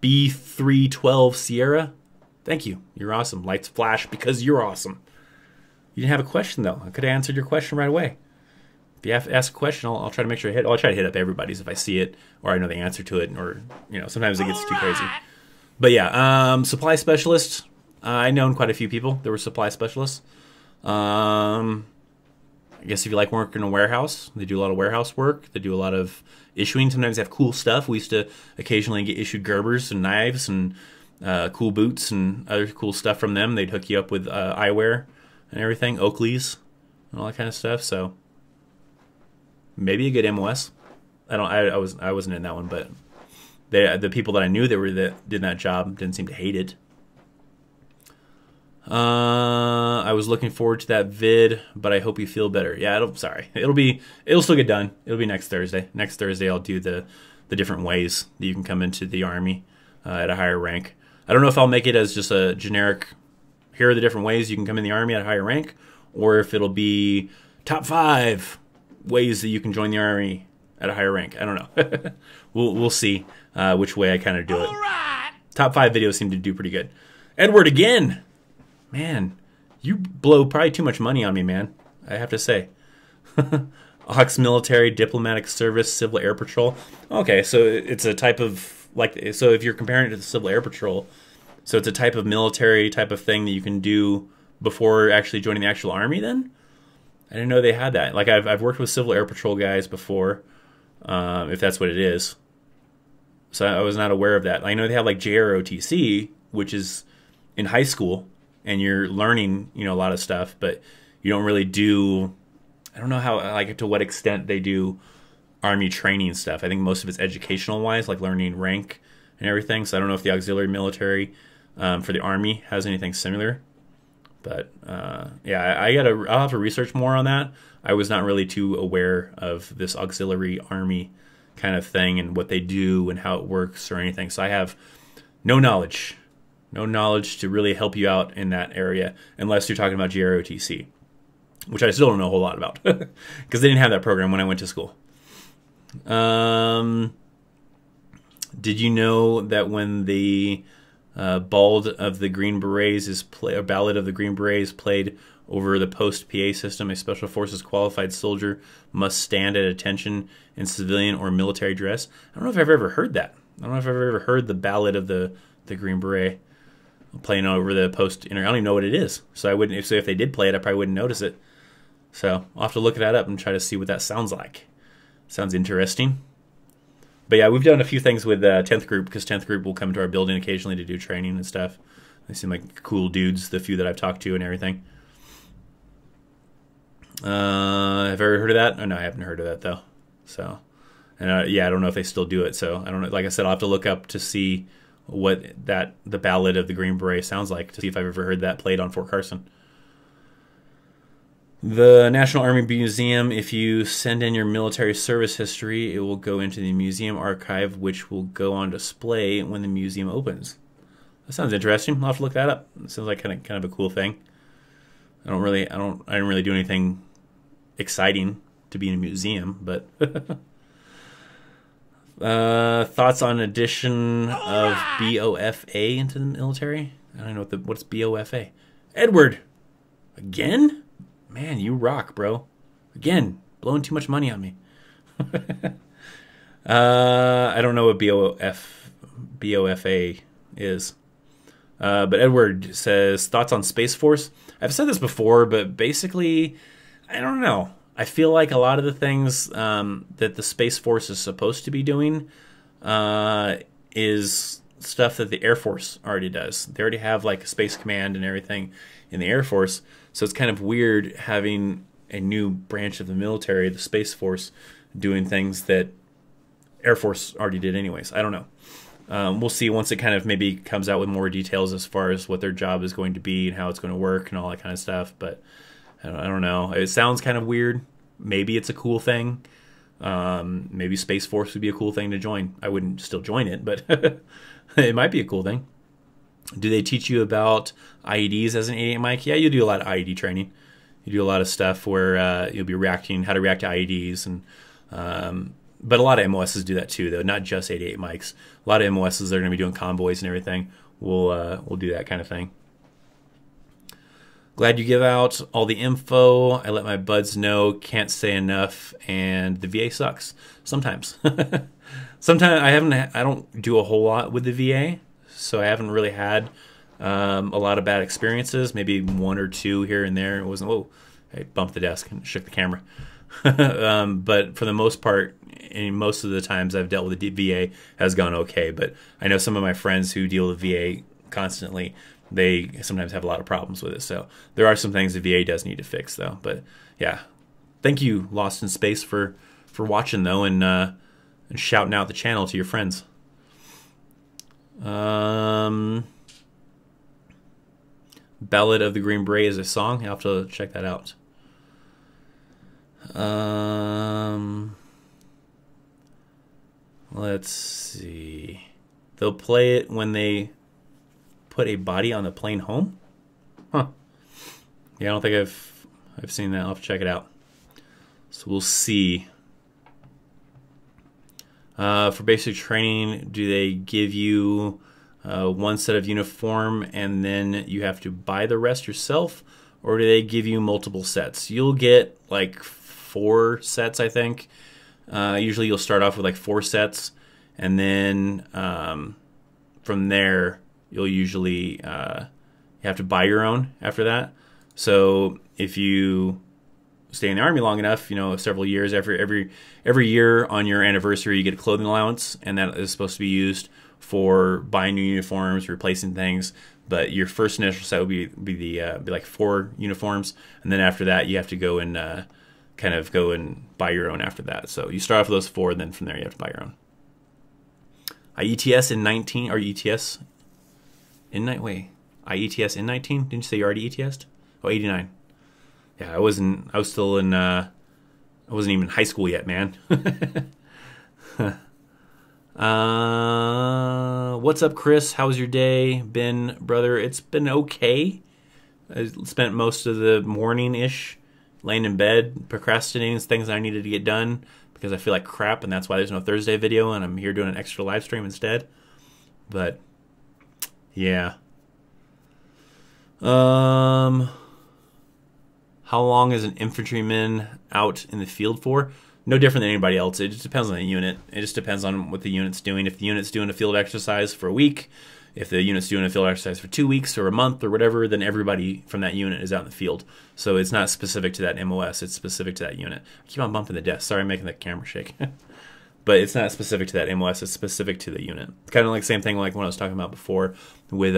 B312 Sierra. Thank you. You're awesome. Lights flash because you're awesome. You didn't have a question, though. I could have answered your question right away. If you have to ask a question, I'll try to make sure I hit... I'll try to hit up everybody's if I see it or I know the answer to it, or, sometimes it gets too crazy. But yeah, supply specialist. I known quite a few people that were supply specialists. I guess if you like working in a warehouse, they do a lot of warehouse work. They do a lot of issuing. Sometimes they have cool stuff. We used to occasionally get issued Gerbers and knives and cool boots and other cool stuff from them. They'd hook you up with eyewear and everything, Oakleys and all that kind of stuff. So maybe a good MOS. I wasn't in that one, but the people that I knew that did that job didn't seem to hate it. I was looking forward to that vid, but I hope you feel better. Yeah, it'll still get done. It'll be next Thursday. Next Thursday I'll do the different ways that you can come into the Army at a higher rank. I don't know if I'll make it as just a generic, here are the different ways you can come in the Army at a higher rank, or if it'll be top 5 ways that you can join the Army at a higher rank. I don't know. We'll see which way I kind of do it. Right. Top 5 videos seem to do pretty good. Edward again. Man, you blow probably too much money on me, man. I have to say. Aux military, diplomatic service, civil air patrol. Okay, so it's a type of, so if you're comparing it to the civil air patrol, so it's a type of military type of thing that you can do before actually joining the actual Army then? I didn't know they had that. Like, I've worked with civil air patrol guys before, if that's what it is. So I was not aware of that. I know they have like JROTC, which is in high school, and you're learning, a lot of stuff, but you don't really do, I don't know how, to what extent they do Army training stuff. I think most of it's educational wise, like learning rank and everything. So I don't know if the auxiliary military for the Army has anything similar. But yeah, I'll have to research more on that. I was not really too aware of this auxiliary Army kind of thing and what they do and how it works or anything. So I have no knowledge to really help you out in that area, unless you're talking about GROTC, which I still don't know a whole lot about because they didn't have that program when I went to school. Did you know that when the Ballad of the Green Berets is Ballad of the Green Berets played over the post PA system, a Special Forces qualified soldier must stand at attention in civilian or military dress? I don't know if I've ever heard that. I don't know if I've ever heard the Ballad of the Green Beret playing over the post. I don't even know what it is, so I wouldn't. If they did play it, I probably wouldn't notice it. So I'll have to look that up and try to see what that sounds like. Sounds interesting. But yeah, we've done a few things with 10th Group, because 10th Group will come to our building occasionally to do training and stuff. They seem like cool dudes, the few that I've talked to and everything. Have I ever heard of that? Oh, no, I haven't heard of that, though. So, and yeah, I don't know if they still do it. So I don't know. Like I said, I'll have to look up to see what the Ballad of the Green Beret sounds like, to see if I've ever heard that played on Fort Carson. The National Army Museum, if you send in your military service history, it will go into the museum archive, which will go on display when the museum opens. That sounds interesting. I'll have to look that up. It sounds like kind of a cool thing. I didn't really do anything exciting to be in a museum, but Thoughts on addition of BOFA into the military? I don't know what's BOFA. Edward, again? Man, you rock, bro. Again, blowing too much money on me. I don't know what BOFA is. But Edward says, thoughts on Space Force? I've said this before, but basically, I don't know. I feel like a lot of the things that the Space Force is supposed to be doing is stuff that the Air Force already does. They already have like a Space Command and everything in the Air Force, so it's kind of weird having a new branch of the military, the Space Force, doing things that Air Force already did anyways. I don't know. We'll see once it kind of maybe comes out with more details as far as what their job is going to be and how it's going to work and all that kind of stuff, but I don't know. It sounds kind of weird. Maybe it's a cool thing. Maybe Space Force would be a cool thing to join. I wouldn't still join it, but it might be a cool thing. Do they teach you about IEDs as an 88 mic? Yeah, you do a lot of IED training. You do a lot of stuff where you'll be how to react to IEDs, and but a lot of MOSs do that too, though. Not just 88 mics. A lot of MOSs that are going to be doing convoys and everything will do that kind of thing. Glad you give out all the info. I let my buds know. Can't say enough. And the VA sucks sometimes. Sometimes I don't do a whole lot with the VA, so I haven't really had a lot of bad experiences. Maybe one or two here and there. It wasn't. Whoa! I bumped the desk and shook the camera. But for the most part, and most of the times I've dealt with the VA has gone okay. But I know some of my friends who deal with VA constantly, they sometimes have a lot of problems with it. So there are some things the VA does need to fix, though. But yeah, thank you, Lost in Space, for watching, though, and shouting out the channel to your friends. Ballad of the Green Beret is a song. You'll have to check that out. Let's see. They'll play it when they put a body on the plane home? Huh. Yeah, I don't think I've seen that. I'll have to check it out. So we'll see. For basic training, do they give you one set of uniform and then you have to buy the rest yourself? Or do they give you multiple sets? You'll get like 4 sets, I think. Usually you'll start off with like 4 sets, and then from there you'll usually you have to buy your own after that. So if you stay in the Army long enough, several years, every year on your anniversary you get a clothing allowance, and that is supposed to be used for buying new uniforms, replacing things. But your first initial set would be like 4 uniforms, and then after that you have to go and kind of go and buy your own after that. So you start off with those 4, and then from there you have to buy your own. IETS in 19, or ETS in 19, wait, IETS in 19? Didn't you say you already ETS'd? Oh, 89. Yeah, I was still in, I wasn't even in high school yet, man. What's up, Chris? How's your day been, brother? It's been okay. I spent most of the morning-ish laying in bed, procrastinating things I needed to get done because I feel like crap, and that's why there's no Thursday video, and I'm here doing an extra live stream instead. But yeah. How long is an infantryman out in the field for? No different than anybody else. It just depends on the unit. It just depends on what the unit's doing. If the unit's doing a field exercise for a week, if the unit's doing a field exercise for 2 weeks or a month or whatever, then everybody from that unit is out in the field. So it's not specific to that MOS. It's specific to that unit. I keep on bumping the desk. Sorry, I'm making the camera shake. But it's not specific to that MOS. It's specific to the unit. It's kind of like the same thing like when I was talking about before with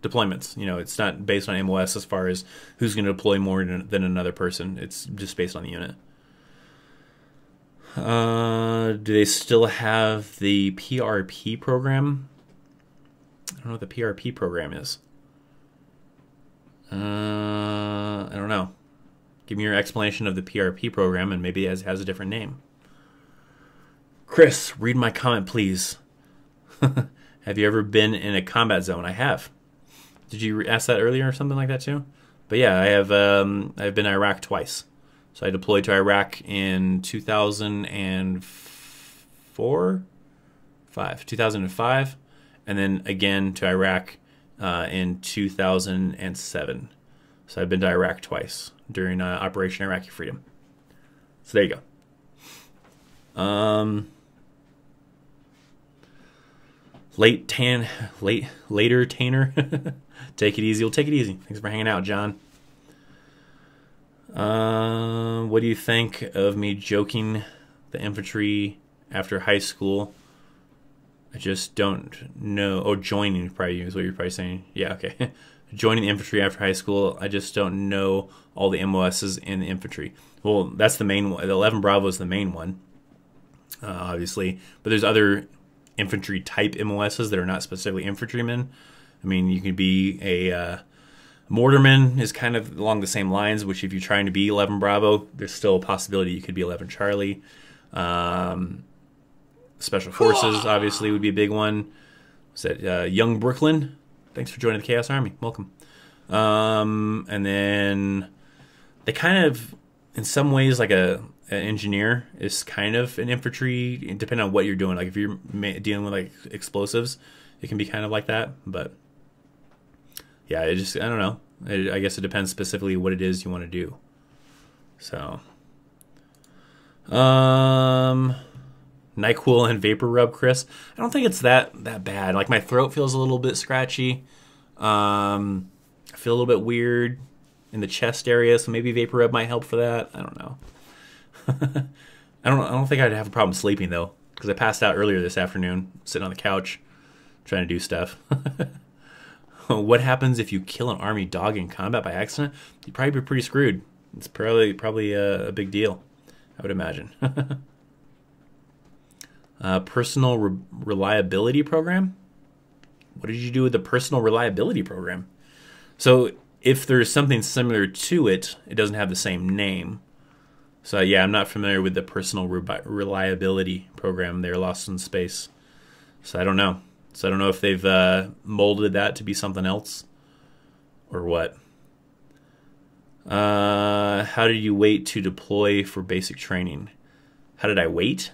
deployments. It's not based on MOS as far as who's going to deploy more than another person. It's just based on the unit. Do they still have the PRP program? I don't know what the PRP program is. I don't know. Give me your explanation of the PRP program, and maybe it has a different name. Chris, read my comment, please. Have you ever been in a combat zone? I have. Did you ask that earlier or something like that too? But yeah, I have. I've been to Iraq twice. So I deployed to Iraq in 2005, and then again to Iraq in 2007. So I've been to Iraq twice during Operation Iraqi Freedom. So there you go. Later Tanner. Take it easy. We'll take it easy. Thanks for hanging out, John. What do you think of me joking the infantry after high school? I just don't know. Oh, joining probably is what you're probably saying. Yeah, okay. Joining the infantry after high school. I just don't know all the MOSs in the infantry. Well, that's the main one. The 11 Bravo is the main one, obviously. But there's other infantry type MOSs that are not specifically infantrymen. I mean, you could be a mortarman is kind of along the same lines, which if you're trying to be 11 Bravo, there's still a possibility you could be 11 Charlie. Special Forces, obviously, would be a big one. Was that Young Brooklyn? Thanks for joining the Chaos Army. Welcome. And then they kind of, in some ways, like an engineer is kind of an infantry, depending on what you're doing. Like if you're dealing with like explosives, it can be kind of like that. But yeah, I don't know. I guess it depends specifically what it is you want to do. So, NyQuil and Vapor Rub, Chris. I don't think it's that bad. Like my throat feels a little bit scratchy. I feel a little bit weird in the chest area, so maybe Vapor Rub might help for that. I don't know. I don't think I'd have a problem sleeping though, because I passed out earlier this afternoon, sitting on the couch, trying to do stuff. What happens if you kill an army dog in combat by accident? You'd probably be pretty screwed. It's probably a big deal, I would imagine. Personal reliability program? What did you do with the personal reliability program? So if there's something similar to it, it doesn't have the same name. So yeah, I'm not familiar with the personal reliability program. They're Lost in Space. So I don't know. So I don't know if they've molded that to be something else or what. How did you wait to deploy for basic training? How did I wait?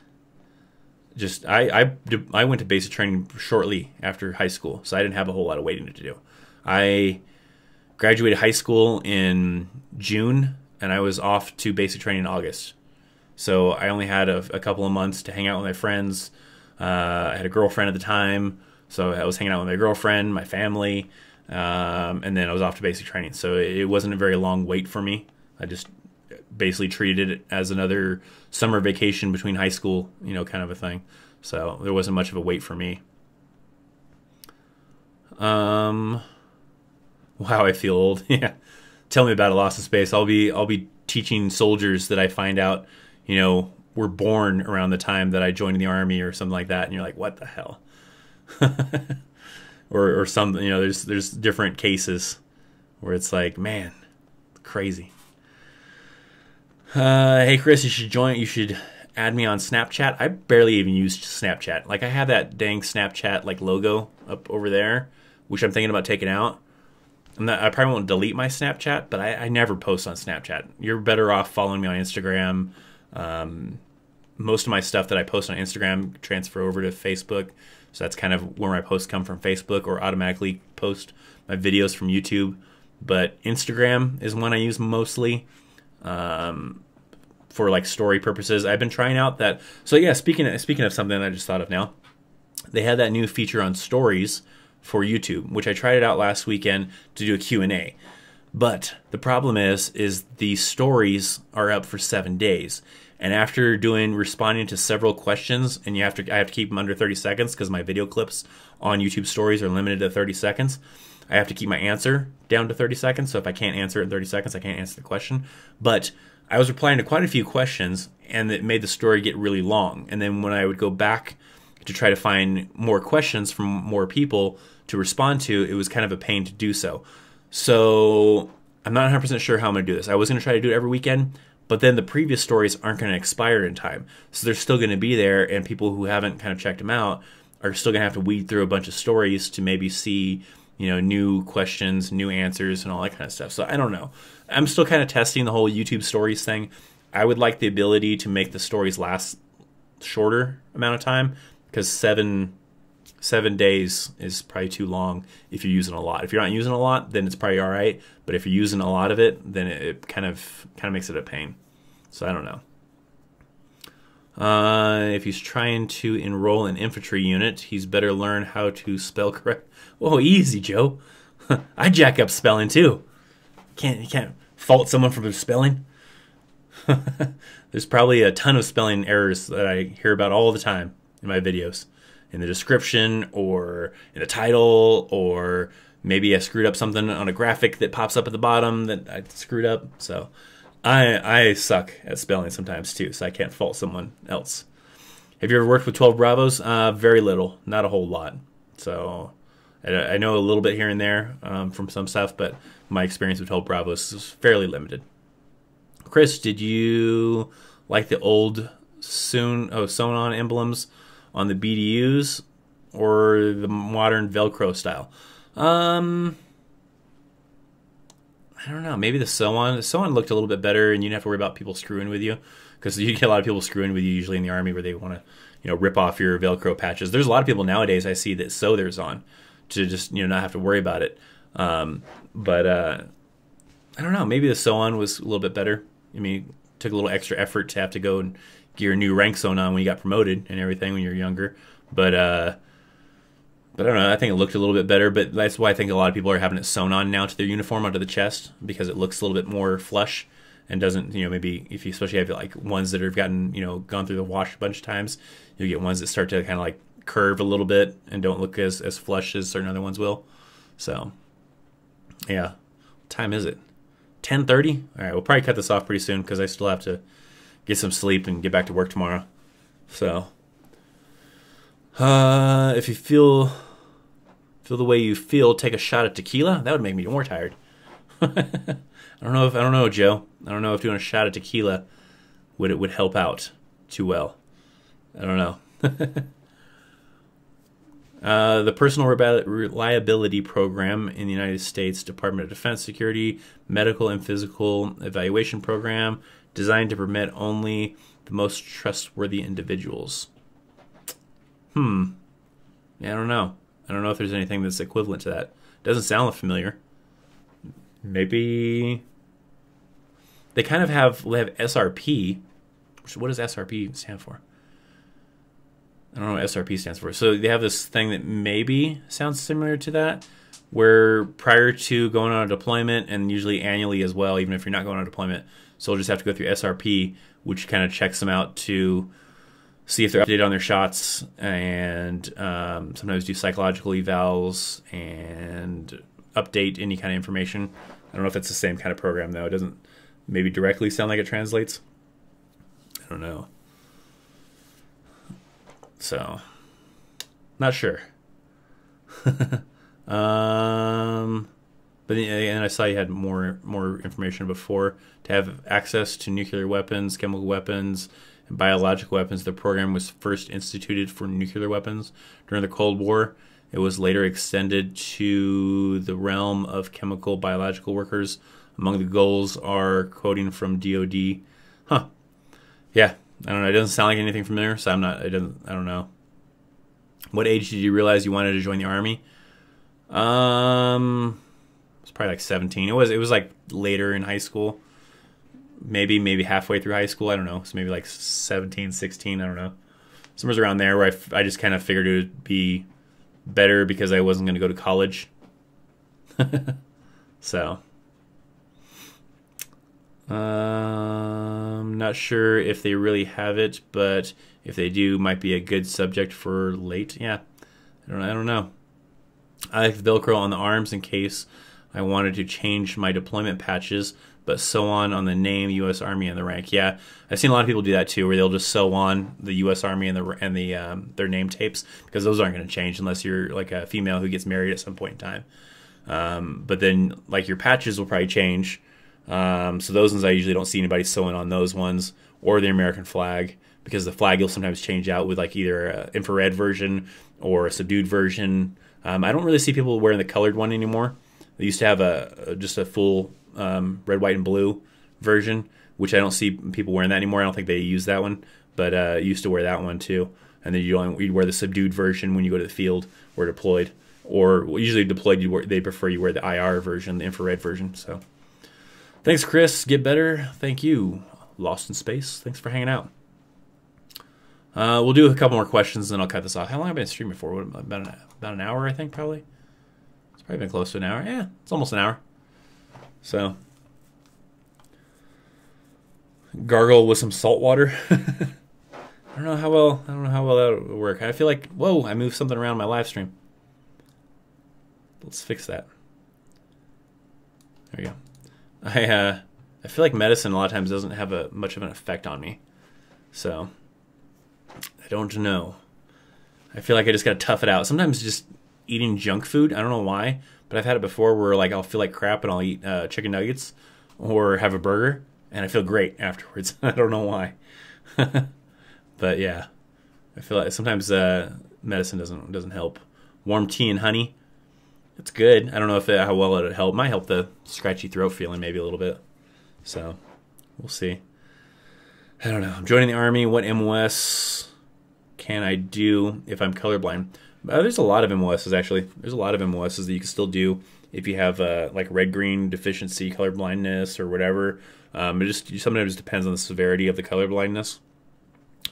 Just I went to basic training shortly after high school, so I didn't have a whole lot of waiting to do. I graduated high school in June, and I was off to basic training in August. So I only had a couple of months to hang out with my friends. I had a girlfriend at the time, so I was hanging out with my girlfriend, my family, and then I was off to basic training. So it wasn't a very long wait for me. I just basically treated it as another summer vacation between high school, kind of a thing. So there wasn't much of a wait for me. Wow, I feel old. Yeah. Tell me about it, Lost in Space. I'll be teaching soldiers that I find out, were born around the time that I joined the Army or something like that, and you're like, what the hell? or something, there's different cases where it's like, man, crazy. Hey Chris, you should add me on Snapchat. I barely even use Snapchat. Like I have that dang Snapchat like logo up over there, which I'm thinking about taking out. I probably won't delete my Snapchat, but I never post on Snapchat. You're better off following me on Instagram. Most of my stuff that I post on Instagram transfer over to Facebook. So that's kind of where my posts come from, Facebook, or automatically post my videos from YouTube. But Instagram is one I use mostly for like story purposes. I've been trying out that. So yeah, speaking of something I just thought of now, they had that new feature on stories for YouTube, which I tried it out last weekend to do a Q&A. But the problem is the stories are up for 7 days. And after responding to several questions, and I have to keep them under 30 seconds because my video clips on YouTube stories are limited to 30 seconds. I have to keep my answer down to 30 seconds. So if I can't answer it in 30 seconds, I can't answer the question. But I was replying to quite a few questions, and it made the story get really long. And then when I would go back to try to find more questions from more people to respond to, it was kind of a pain to do so. So I'm not 100% sure how I'm going to do this. I was going to try to do it every weekend, but then the previous stories aren't going to expire in time. So they're still going to be there, and people who haven't kind of checked them out are still going to have to weed through a bunch of stories to maybe see, new questions, new answers, and all that kind of stuff. So I don't know. I'm still kind of testing the whole YouTube stories thing. I would like the ability to make the stories last shorter amount of time, because 7 days is probably too long if you're using a lot. If you're not using a lot, then it's probably all right. But if you're using a lot of it, then it kind of makes it a pain. So I don't know. If he's trying to enroll an infantry unit, he's better learn how to spell correct. Whoa, easy, Joe. I jack up spelling too. You can't fault someone for their spelling. There's probably a ton of spelling errors that I hear about all the time in my videos, in the description or in the title, or maybe I screwed up something on a graphic that pops up at the bottom that I screwed up. So I suck at spelling sometimes too, so I can't fault someone else. Have you ever worked with 12 Bravos? Very little, not a whole lot. So I know a little bit here and there from some stuff, but my experience with 12 Bravos is fairly limited. Chris, did you like the old sewn-on emblems on the BDUs or the modern Velcro style? I don't know. Maybe the sew-on. The sew-on looked a little bit better, and you didn't have to worry about people screwing with you, because you get a lot of people screwing with you usually in the Army where they want to, rip off your Velcro patches. There's a lot of people nowadays I see that sew theirs on to just, not have to worry about it. But I don't know. Maybe the sew-on was a little bit better. I mean, it took a little extra effort to have to go and get your new rank sewn on when you got promoted and everything when you were younger. But I don't know. I think it looked a little bit better, but that's why I think a lot of people are having it sewn on now to their uniform, onto the chest, because it looks a little bit more flush and doesn't, maybe if you especially have like ones that have gotten, gone through the wash a bunch of times, you get ones that start to kind of like curve a little bit and don't look as flush as certain other ones will. So, yeah. What time is it? 10:30? All right, we'll probably cut this off pretty soon because I still have to get some sleep and get back to work tomorrow. So, if you feel the way you feel, take a shot of tequila. That would make me more tired. I don't know, Joe. I don't know if doing a shot of tequila would help out too well. I don't know. The Personal Reliability Program in the United States Department of Defense Security Medical and Physical Evaluation Program, designed to permit only the most trustworthy individuals. Yeah, I don't know. I don't know if there's anything that's equivalent to that. Doesn't sound familiar. Maybe they kind of have SRP. What does SRP stand for? I don't know what SRP stands for. So they have this thing that maybe sounds similar to that, where prior to going on a deployment, and usually annually as well, even if you're not going on a deployment, soldiers have to go through SRP, which kind of checks them out to see if they're updated on their shots, and sometimes do psychological evals and update any kind of information. I don't know if it's the same kind of program, though. It doesn't maybe directly sound like it translates. I don't know. So, not sure. But and I saw you had more information before. To have access to nuclear weapons, chemical weapons, and biological weapons, the program was first instituted for nuclear weapons during the Cold War. It was later extended to the realm of chemical biological workers. Among the goals are, quoting from DoD. Yeah, I don't know. It doesn't sound like anything familiar, so I don't know. What age did you realize you wanted to join the Army? It was probably like 17. It was like later in high school. Maybe halfway through high school. I don't know. So maybe like 17, 16. I don't know. Somewhere around there where I just kind of figured it would be better because I wasn't going to go to college. So, not sure if they really have it, but if they do, might be a good subject for late. Yeah, I don't know. I like the Velcro on the arms in case I wanted to change my deployment patches, but sew on the name U.S. Army and the rank. Yeah, I've seen a lot of people do that too, where they'll just sew on the U.S. Army and their name tapes, because those aren't going to change unless you're like a female who gets married at some point in time. But then like your patches will probably change. So those ones I usually don't see anybody sewing on those ones, or the American flag, because the flag will sometimes change out with like either an infrared version or a subdued version I don't really see people wearing the colored one anymore. They used to have just a full red, white, and blue version, which I don't see people wearing that anymore. I don't think they use that one, but used to wear that one too. And then you'd wear the subdued version when you go to the field or deployed. Or usually deployed, they prefer you wear the IR version, the infrared version. So thanks, Chris. Get better. Thank you. Lost in Space. Thanks for hanging out. We'll do a couple more questions, and then I'll cut this off. How long have I been streaming for? What, about an hour, I think, probably? It's probably been close to an hour. Yeah, it's almost an hour. So, gargle with some salt water. I don't know how well that would work. I feel like, whoa, I moved something around my live stream. Let's fix that. There we go. I feel like medicine a lot of times doesn't have much of an effect on me. So, I don't know. I feel like I just got to tough it out. Sometimes just eating junk food, I don't know why, but I've had it before where like I'll feel like crap and I'll eat chicken nuggets or have a burger and I feel great afterwards. I don't know why. But yeah, I feel like sometimes medicine doesn't help. Warm tea and honey, it's good. I don't know how well it'll help. Might help the scratchy throat feeling maybe a little bit. So we'll see. I don't know. I'm joining the Army. What MOS can I do if I'm colorblind? There's a lot of MOSs, actually. There's a lot of MOSs that you can still do if you have like red-green deficiency, colorblindness, or whatever. It sometimes depends on the severity of the colorblindness.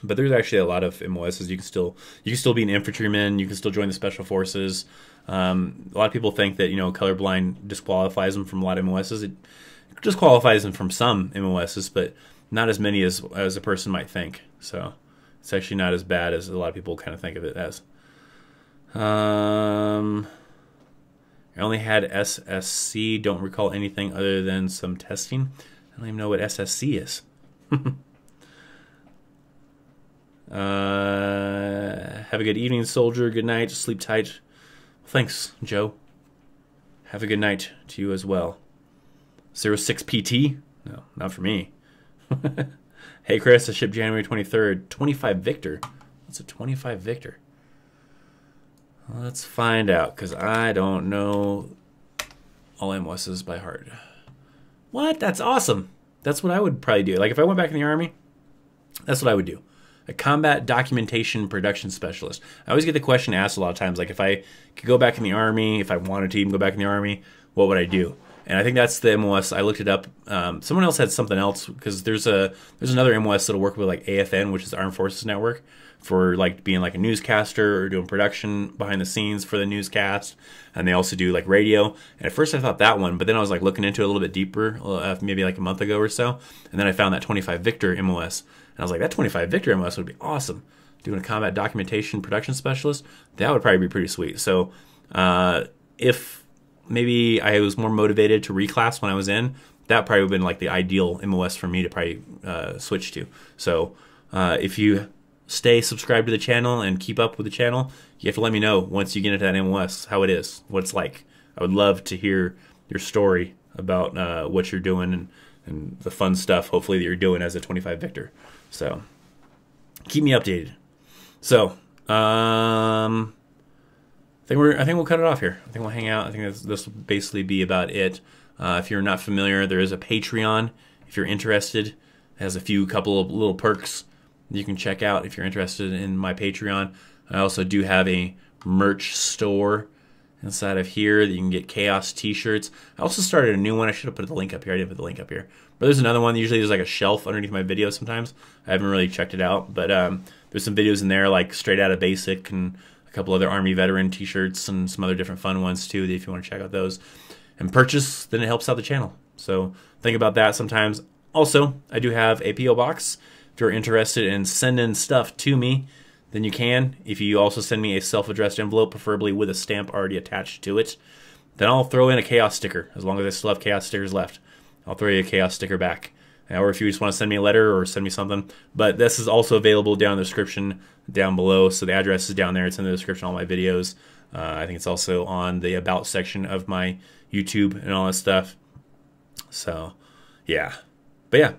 But there's actually a lot of MOSs. You can still be an infantryman. You can still join the special forces. A lot of people think that colorblind disqualifies them from a lot of MOSs. It disqualifies them from some MOSs, but not as many as a person might think. So it's actually not as bad as a lot of people kind of think of it as. I only had SSC. Don't recall anything other than some testing. I don't even know what SSC is. Have a good evening, soldier. Good night. Sleep tight. Thanks, Joe. Have a good night to you as well. 06 PT? No, not for me. Hey, Chris, I shipped January 23rd. 25 Victor. What's a 25 Victor? Let's find out, because I don't know all MOSs by heart. What? That's awesome. That's what I would probably do. Like, if I went back in the Army, that's what I would do. A combat documentation production specialist. I always get the question asked a lot of times, like if I could go back in the Army, if I wanted to even go back in the Army, what would I do? And I think that's the MOS. I looked it up. Someone else had something else, because there's another MOS that'll work with like AFN, which is the Armed Forces Network, for like being like a newscaster or doing production behind the scenes for the newscast. And they also do like radio. And at first I thought that one, but then I was like looking into it a little bit deeper, maybe like a month ago or so. And then I found that 25 Victor MOS. And I was like, that 25 Victor MOS would be awesome. Doing a combat documentation production specialist, that would probably be pretty sweet. So if maybe I was more motivated to reclass when I was in, that probably would have been like the ideal MOS for me to probably switch to. So if you stay subscribed to the channel and keep up with the channel, you have to let me know once you get into that MOS how it is, what it's like. I would love to hear your story about what you're doing and the fun stuff, hopefully, that you're doing as a 25 Victor. So keep me updated. So I think we'll cut it off here. I think we'll hang out. I think this will basically be about it. If you're not familiar, there is a Patreon. If you're interested, it has a couple of little perks you can check out if you're interested in my Patreon. I also do have a merch store inside of here that you can get Chaos t-shirts. I also started a new one. I should have put the link up here. I didn't put the link up here. But there's another one. Usually there's like a shelf underneath my videos sometimes. I haven't really checked it out. But there's some videos in there like Straight Outta Basic and a couple other Army veteran t-shirts and some other different fun ones too if you want to check out those. And purchase, then it helps out the channel. So think about that sometimes. Also, I do have a P.O. box. If you're interested in sending stuff to me, then you can. If you also send me a self-addressed envelope, preferably with a stamp already attached to it, then I'll throw in a Chaos sticker. As long as I still have Chaos stickers left, I'll throw you a Chaos sticker back. Or if you just want to send me a letter or send me something. But this is also available down in the description down below. So the address is down there. It's in the description of all my videos. I think it's also on the About section of my YouTube and all that stuff. So, yeah. But yeah,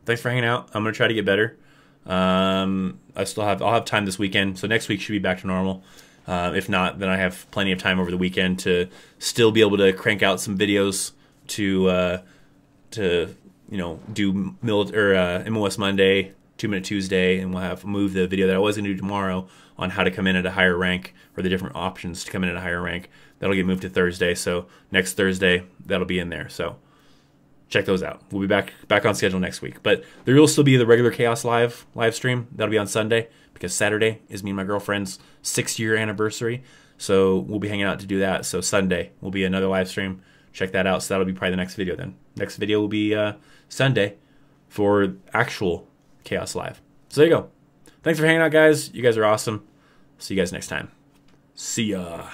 thanks for hanging out. I'm going to try to get better. I'll have time this weekend. So next week should be back to normal. If not, then I have plenty of time over the weekend to still be able to crank out some videos to do MOS Monday, 2-Minute Tuesday, and we'll have move the video that I was going to do tomorrow on how to come in at a higher rank, or the different options to come in at a higher rank. That'll get moved to Thursday, so next Thursday that'll be in there. So check those out. We'll be back on schedule next week, but there will still be the regular Chaos live stream. That'll be on Sunday, because Saturday is me and my girlfriend's 6-year anniversary, so we'll be hanging out to do that. So Sunday will be another live stream. Check that out. So that'll be probably the next video then. Next video will be Sunday for actual Chaos Live. So there you go. Thanks for hanging out, guys. You guys are awesome. See you guys next time. See ya.